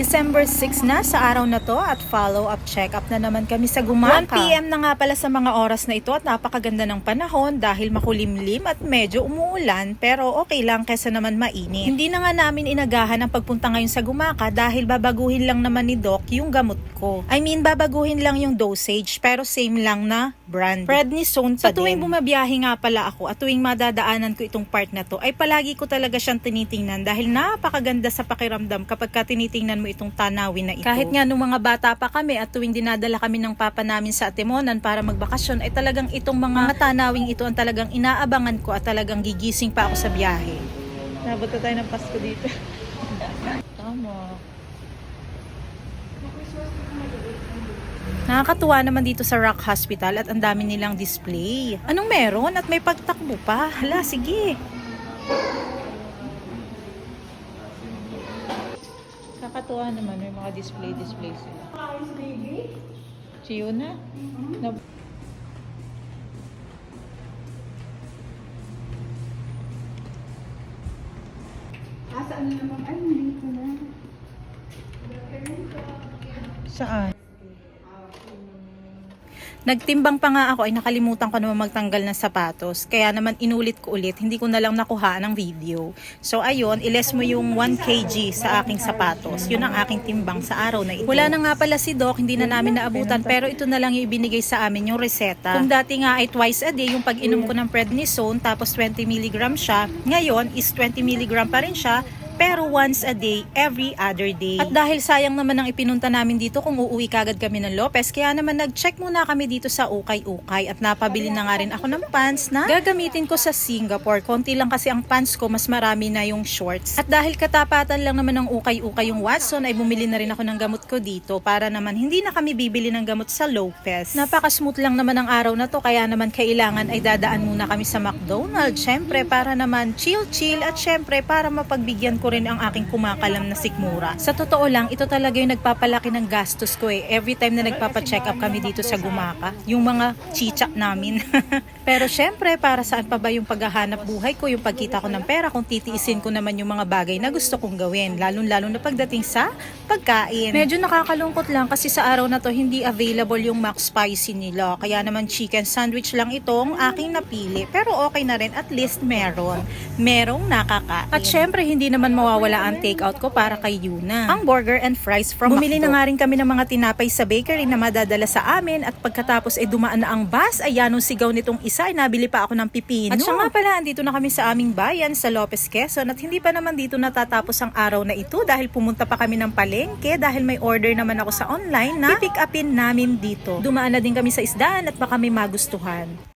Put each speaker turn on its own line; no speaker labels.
December 6 na sa araw na to at follow-up check-up na naman kami sa Gumaka. 1 PM na nga pala sa mga oras na ito at napakaganda ng panahon dahil makulimlim at medyo umuulan pero okay lang kesa naman mainit. Hindi na nga namin inagahan ang pagpunta ngayon sa Gumaka dahil babaguhin lang naman ni Doc yung gamot ko. I mean babaguhin lang yung dosage pero same lang na brand. Prednisone pa din. Sa tuwing bumabiyahe nga pala ako at tuwing madadaanan ko itong part na to ay palagi ko talaga siyang tinitingnan dahil napakaganda sa pakiramdam kapag ka tinitingnan mo itong tanawin na ito. Kahit nga nung mga bata pa kami at tuwing dinadala kami ng papa namin sa Atimonan para magbakasyon ay talagang itong mga tanawing ito ang talagang inaabangan ko at talagang gigising pa ako sa biyahe. Nabot na tayo ng Pasko dito. Tama. Nakakatuwa naman dito sa Rock Hospital at ang dami nilang display. Anong meron? At may pagtakbo pa. Hala, sige. Nakakatuwa naman, may mga display sila. Si Yuna?
Saan na naman? Ay, nandito na.
Saan? Nagtimbang pa nga ako ay nakalimutan ko naman magtanggal ng sapatos. Kaya naman inulit ko ulit, hindi ko na lang nakuha ng video. So ayun, iles mo yung 1 kg sa aking sapatos. Yun ang aking timbang sa araw na ito. Wala na nga pala si Doc, hindi na namin naabutan pero ito na lang yung ibinigay sa amin yung reseta. Kung dati nga ay twice a day yung pag-inom ko ng prednisone tapos 20 mg siya, ngayon is 20 mg pa rin siya pero once a day, every other day. At dahil sayang naman ang ipinunta namin dito kung uuwi kagad kami ng Lopez, kaya naman nag-check muna kami dito sa Ukay-Ukay at napabili na nga rin ako ng pants na gagamitin ko sa Singapore. Konti lang kasi ang pants ko, mas marami na yung shorts. At dahil katapatan lang naman ng Ukay-Ukay yung Watson, ay bumili na rin ako ng gamot ko dito para naman hindi na kami bibili ng gamot sa Lopez. Napaka-smooth lang naman ang araw na to, kaya naman kailangan ay dadaan muna kami sa McDonald's. Syempre para naman chill-chill at syempre para mapagbigyan ko rin ang aking kumakalam na sikmura. Sa totoo lang, ito talaga yung nagpapalaki ng gastos ko eh. Every time na nagpapa-check up kami dito sa Gumaka, yung mga chicha namin. Pero syempre, para saan pa ba yung paghahanap buhay ko, yung pagkita ko ng pera kung titiisin ko naman yung mga bagay na gusto kong gawin, lalong-lalo na pagdating sa pagkain. Medyo nakakalungkot lang kasi sa araw na to hindi available yung McSpicy nila. Kaya naman chicken sandwich lang itong aking napili. Pero okay na rin, at least merong nakakain. At syempre, hindi naman mawawala ang takeout ko para kay Yuna. Ang burger and fries from Bumili na nga rin kami ng mga tinapay sa bakery na madadala sa amin at pagkatapos ay dumaan na ang bus, ay yanong sigaw nitong isa ay nabili pa ako ng pipino. At siya nga pala, andito na kami sa aming bayan sa Lopez, Quezon at hindi pa naman dito natatapos ang araw na ito dahil pumunta pa kami ng palengke dahil may order naman ako sa online na pipick upin namin dito. Dumaan na din kami sa isdaan at baka may magustuhan.